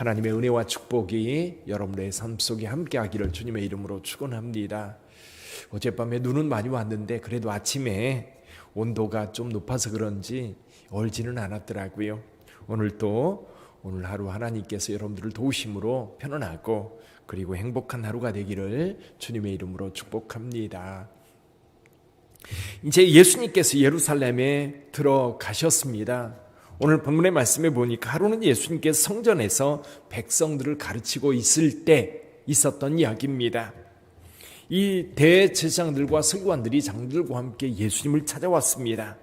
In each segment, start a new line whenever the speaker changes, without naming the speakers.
하나님의 은혜와 축복이 여러분의 삶 속에 함께하기를 주님의 이름으로 축원합니다. 어젯밤에 눈은 많이 왔는데 그래도 아침에 온도가 좀 높아서 그런지 얼지는 않았더라고요. 오늘 하루 하나님께서 여러분들을 도우심으로 편안하고 그리고 행복한 하루가 되기를 주님의 이름으로 축복합니다. 이제 예수님께서 예루살렘에 들어가셨습니다. 오늘 본문의 말씀에 보니까 하루는 예수님께서 성전에서 백성들을 가르치고 있을 때 있었던 이야기입니다. 이 대제사장들과 서기관들이 장들과 함께 예수님을 찾아왔습니다.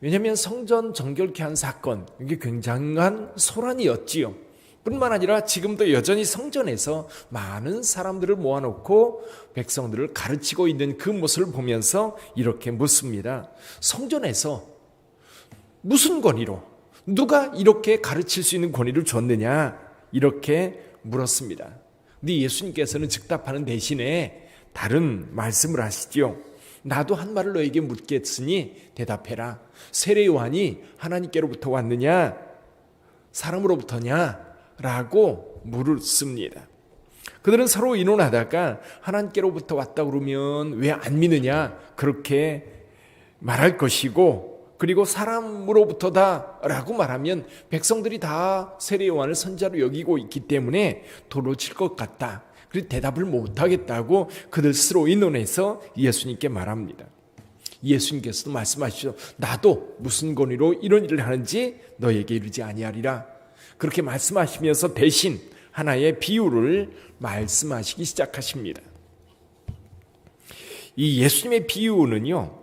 왜냐하면 성전 정결케 한 사건, 이게 굉장한 소란이었지요. 뿐만 아니라 지금도 여전히 성전에서 많은 사람들을 모아놓고 백성들을 가르치고 있는 그 모습을 보면서 이렇게 묻습니다. 성전에서 무슨 권위로, 누가 이렇게 가르칠 수 있는 권위를 줬느냐, 이렇게 물었습니다. 근데 예수님께서는 즉답하는 대신에 다른 말씀을 하시죠. 나도 한 말을 너에게 묻겠으니 대답해라. 세례 요한이 하나님께로부터 왔느냐 사람으로부터냐 라고 물었습니다. 그들은 서로 의논하다가 하나님께로부터 왔다 그러면 왜 안 믿느냐 그렇게 말할 것이고, 그리고 사람으로부터다 라고 말하면 백성들이 다 세례 요한을 선지자로 여기고 있기 때문에 도로 칠 것 같다. 그래서 대답을 못하겠다고 그들 스스로 의논해서 예수님께 말합니다. 예수님께서도 말씀하시죠. 나도 무슨 권위로 이런 일을 하는지 너에게 이르지 아니하리라. 그렇게 말씀하시면서 대신 하나의 비유를 말씀하시기 시작하십니다. 이 예수님의 비유는요,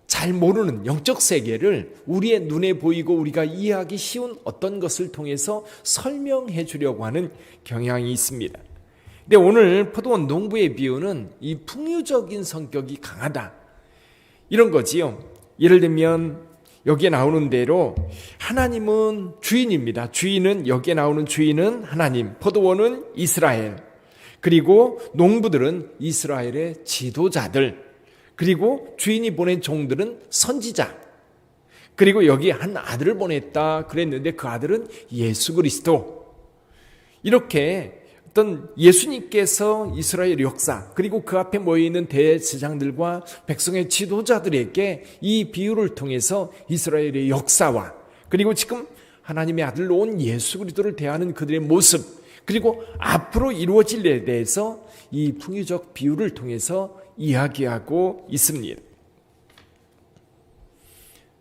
잘 모르는 영적 세계를 우리의 눈에 보이고 우리가 이해하기 쉬운 어떤 것을 통해서 설명해 주려고 하는 경향이 있습니다. 근데 오늘 포도원 농부의 비유는 이 풍유적인 성격이 강하다, 이런 거지요. 예를 들면 여기에 나오는 대로 하나님은 주인입니다. 주인은, 여기에 나오는 주인은 하나님, 포도원은 이스라엘, 그리고 농부들은 이스라엘의 지도자들, 그리고 주인이 보낸 종들은 선지자, 그리고 여기 한 아들을 보냈다 그랬는데 그 아들은 예수 그리스도. 이렇게 어떤 예수님께서 이스라엘 역사, 그리고 그 앞에 모여있는 대제사장들과 백성의 지도자들에게 이 비유를 통해서 이스라엘의 역사와 그리고 지금 하나님의 아들로 온 예수 그리스도를 대하는 그들의 모습, 그리고 앞으로 이루어질 일에 대해서 이 풍유적 비유를 통해서 이야기하고 있습니다.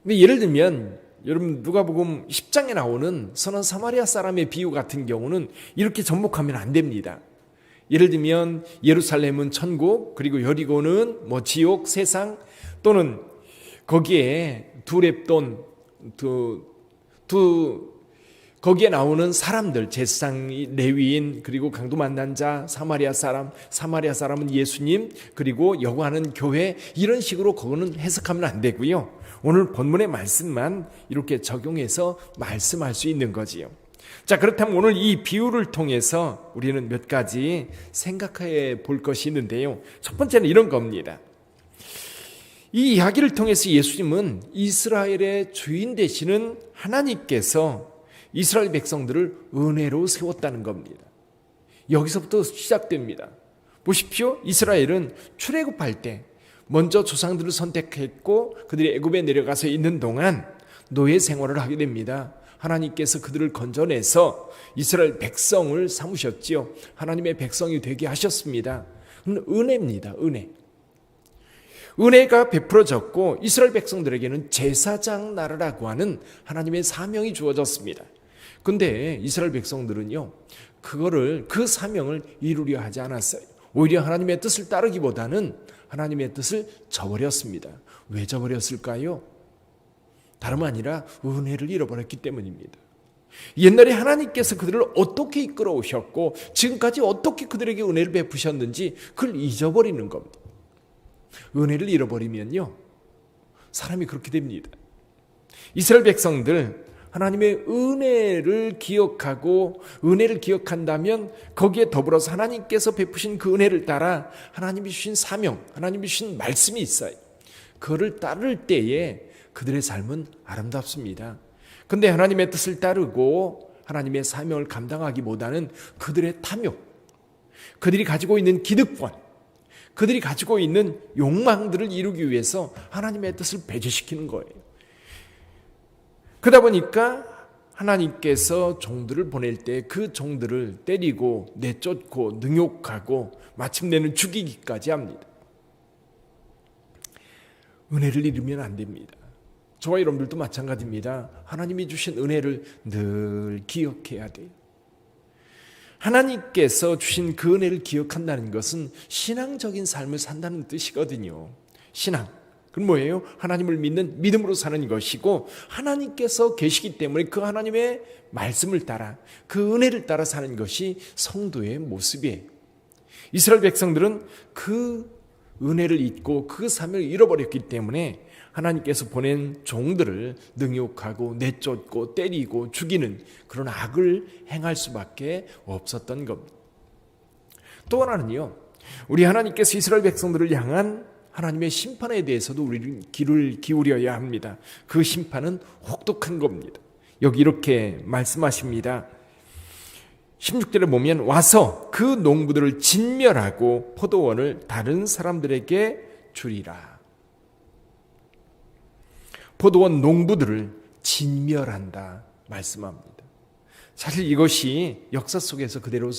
근데 예를 들면 여러분 누가복음 10장에 나오는 선한 사마리아 사람의 비유 같은 경우는 이렇게 접목하면 안 됩니다. 예를 들면 예루살렘은 천국, 그리고 여리고는 지옥, 세상, 또는 거기에 두렙돈, 거기에 나오는 사람들, 제사장, 레위인, 그리고 강도 만난 자, 사마리아 사람은 예수님, 그리고 여호와는 교회, 이런 식으로 그거는 해석하면 안 되고요. 오늘 본문의 말씀만 이렇게 적용해서 말씀할 수 있는 거지요. 자, 그렇다면 오늘 이 비유를 통해서 우리는 몇 가지 생각해 볼 것이 있는데요. 첫 번째는 이런 겁니다. 이 이야기를 통해서 예수님은 이스라엘의 주인 되시는 하나님께서 이스라엘 백성들을 은혜로 세웠다는 겁니다. 여기서부터 시작됩니다. 보십시오. 이스라엘은 출애굽할 때 먼저 조상들을 선택했고 그들이 애굽에 내려가서 있는 동안 노예 생활을 하게 됩니다. 하나님께서 그들을 건져내서 이스라엘 백성을 삼으셨지요. 하나님의 백성이 되게 하셨습니다. 은혜입니다. 은혜가 베풀어졌고 이스라엘 백성들에게는 제사장 나라라고 하는 하나님의 사명이 주어졌습니다. 근데 이스라엘 백성들은요, 그 사명을 이루려 하지 않았어요. 오히려 하나님의 뜻을 따르기보다는 하나님의 뜻을 저버렸습니다. 왜 저버렸을까요? 다름 아니라 은혜를 잃어버렸기 때문입니다. 옛날에 하나님께서 그들을 어떻게 이끌어 오셨고 지금까지 어떻게 그들에게 은혜를 베푸셨는지 그걸 잊어버리는 겁니다. 은혜를 잃어버리면요, 사람이 그렇게 됩니다. 이스라엘 백성들 하나님의 은혜를 기억하고 은혜를 기억한다면 거기에 더불어서 하나님께서 베푸신 그 은혜를 따라 하나님이 주신 사명, 하나님이 주신 말씀이 있어요. 그거를 따를 때에 그들의 삶은 아름답습니다. 근데 하나님의 뜻을 따르고 하나님의 사명을 감당하기보다는 그들의 탐욕, 그들이 가지고 있는 기득권, 그들이 가지고 있는 욕망들을 이루기 위해서 하나님의 뜻을 배제시키는 거예요. 그러다 보니까 하나님께서 종들을 보낼 때 그 종들을 때리고 내쫓고 능욕하고 마침내는 죽이기까지 합니다. 은혜를 잃으면 안 됩니다. 저와 여러분들도 마찬가지입니다. 하나님이 주신 은혜를 늘 기억해야 돼요. 하나님께서 주신 그 은혜를 기억한다는 것은 신앙적인 삶을 산다는 뜻이거든요. 신앙, 그건 뭐예요? 하나님을 믿는 믿음으로 사는 것이고, 하나님께서 계시기 때문에 그 하나님의 말씀을 따라, 그 은혜를 따라 사는 것이 성도의 모습이에요. 이스라엘 백성들은 그 은혜를 잊고 그 사명을 잃어버렸기 때문에 하나님께서 보낸 종들을 능욕하고 내쫓고 때리고 죽이는 그런 악을 행할 수밖에 없었던 겁니다. 또 하나는요, 우리 하나님께서 이스라엘 백성들을 향한 하나님의 심판에 대해서도 우리는 귀를 기울여야 합니다. 그 심판은 혹독한 겁니다. 여기 이렇게 말씀하십니다. 16절에 보면 와서 그 농부들을 진멸하고 포도원을 다른 사람들에게 주리라. 포도원 농부들을 진멸한다 말씀합니다. 사실 이것이 역사 속에서 그대로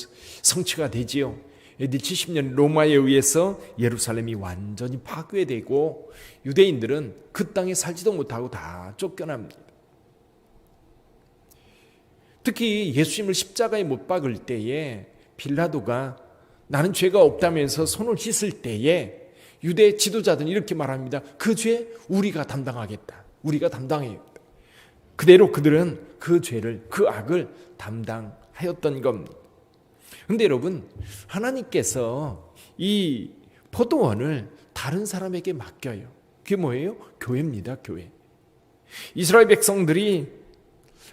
성취가 되지요. AD 70년 로마에 의해서 예루살렘이 완전히 파괴되고 유대인들은 그 땅에 살지도 못하고 다 쫓겨납니다. 특히 예수님을 십자가에 못 박을 때에 빌라도가 나는 죄가 없다면서 손을 씻을 때에 유대 지도자들은 이렇게 말합니다. 그 죄 우리가 담당하겠다. 우리가 담당해요. 그대로 그들은 그 죄를, 그 악을 담당하였던 겁니다. 그런데 여러분, 하나님께서 이 포도원을 다른 사람에게 맡겨요. 그게 뭐예요? 교회입니다. 교회. 이스라엘 백성들이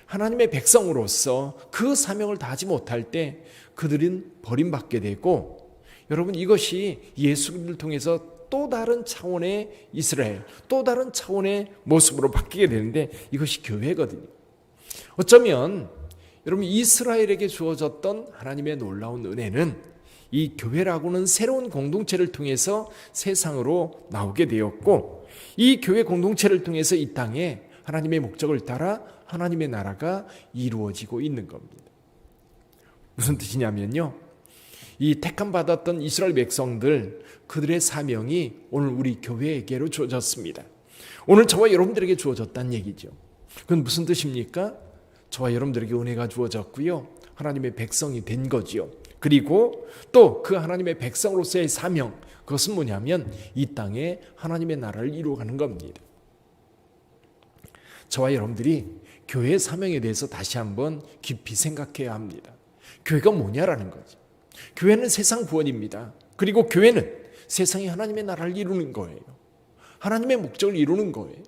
하나님의 백성으로서 그 사명을 다하지 못할 때 그들은 버림받게 되고, 여러분 이것이 예수님을 통해서 또 다른 차원의 이스라엘, 또 다른 차원의 모습으로 바뀌게 되는데 이것이 교회거든요. 어쩌면 여러분 이스라엘에게 주어졌던 하나님의 놀라운 은혜는 이 교회라고는 새로운 공동체를 통해서 세상으로 나오게 되었고, 이 교회 공동체를 통해서 이 땅에 하나님의 목적을 따라 하나님의 나라가 이루어지고 있는 겁니다. 무슨 뜻이냐면요, 이 택함 받았던 이스라엘 백성들, 그들의 사명이 오늘 우리 교회에게로 주어졌습니다. 오늘 저와 여러분들에게 주어졌다는 얘기죠. 그건 무슨 뜻입니까? 저와 여러분들에게 은혜가 주어졌고요, 하나님의 백성이 된 거지요. 그리고 또 그 하나님의 백성으로서의 사명, 그것은 뭐냐면 이 땅에 하나님의 나라를 이루어가는 겁니다. 저와 여러분들이 교회의 사명에 대해서 다시 한번 깊이 생각해야 합니다. 교회가 뭐냐라는 거죠. 교회는 세상 구원입니다. 그리고 교회는 세상에 하나님의 나라를 이루는 거예요. 하나님의 목적을 이루는 거예요.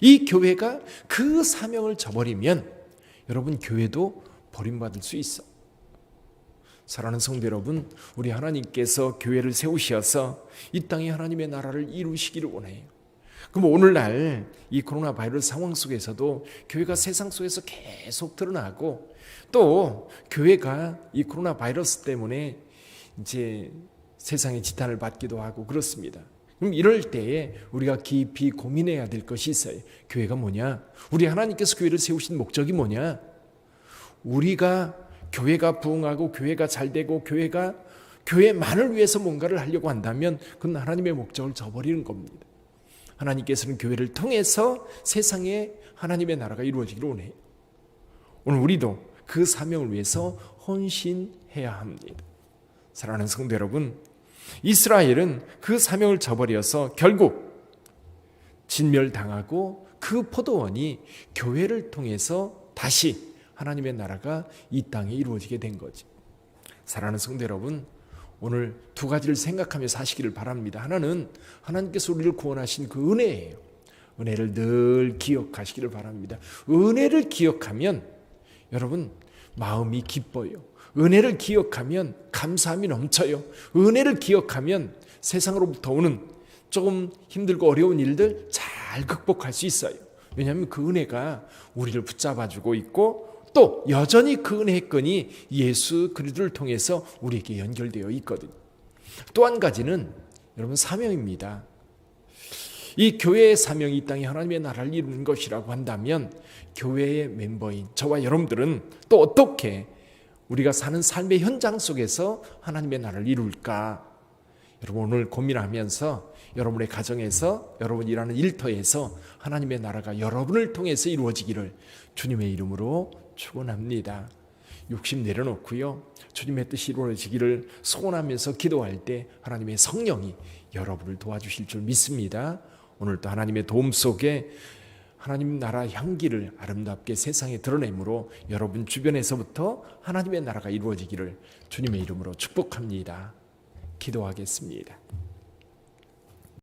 이 교회가 그 사명을 저버리면 여러분 교회도 버림받을 수 있어. 사랑하는 성도 여러분, 우리 하나님께서 교회를 세우셔서 이 땅에 하나님의 나라를 이루시기를 원해요. 그럼 오늘날 이 코로나 바이러스 상황 속에서도 교회가 세상 속에서 계속 드러나고, 또 교회가 이 코로나 바이러스 때문에 이제 세상의 지탄을 받기도 하고 그렇습니다. 그럼 이럴 때에 우리가 깊이 고민해야 될 것이 있어요. 교회가 뭐냐? 우리 하나님께서 교회를 세우신 목적이 뭐냐? 우리가 교회가 부흥하고 교회가 잘되고 교회만을 위해서 뭔가를 하려고 한다면 그건 하나님의 목적을 저버리는 겁니다. 하나님께서는 교회를 통해서 세상에 하나님의 나라가 이루어지기를 원해요. 오늘 우리도 그 사명을 위해서 헌신해야 합니다. 사랑하는 성도 여러분, 이스라엘은 그 사명을 저버려서 결국 진멸당하고 그 포도원이 교회를 통해서 다시 하나님의 나라가 이 땅에 이루어지게 된 거죠. 사랑하는 성도 여러분, 오늘 두 가지를 생각하며 사시기를 바랍니다. 하나는 하나님께서 우리를 구원하신 그 은혜예요. 은혜를 늘 기억하시기를 바랍니다. 은혜를 기억하면 여러분 마음이 기뻐요. 은혜를 기억하면 감사함이 넘쳐요. 은혜를 기억하면 세상으로부터 오는 조금 힘들고 어려운 일들 잘 극복할 수 있어요. 왜냐하면 그 은혜가 우리를 붙잡아주고 있고 또 여전히 그 은혜의 끈이 예수 그리스도를 통해서 우리에게 연결되어 있거든요. 또 한 가지는 여러분 사명입니다. 이 교회의 사명이 이 땅에 하나님의 나라를 이루는 것이라고 한다면 교회의 멤버인 저와 여러분들은 또 어떻게 우리가 사는 삶의 현장 속에서 하나님의 나라를 이룰까? 여러분 오늘 고민하면서 여러분의 가정에서 여러분 일하는 일터에서 하나님의 나라가 여러분을 통해서 이루어지기를 주님의 이름으로 축원합니다. 욕심 내려놓고요. 주님의 뜻이 이루어지기를 소원하면서 기도할 때 하나님의 성령이 여러분을 도와주실 줄 믿습니다. 오늘도 하나님의 도움 속에 하나님 나라 향기를 아름답게 세상에 드러내므로 여러분 주변에서부터 하나님의 나라가 이루어지기를 주님의 이름으로 축복합니다. 기도하겠습니다.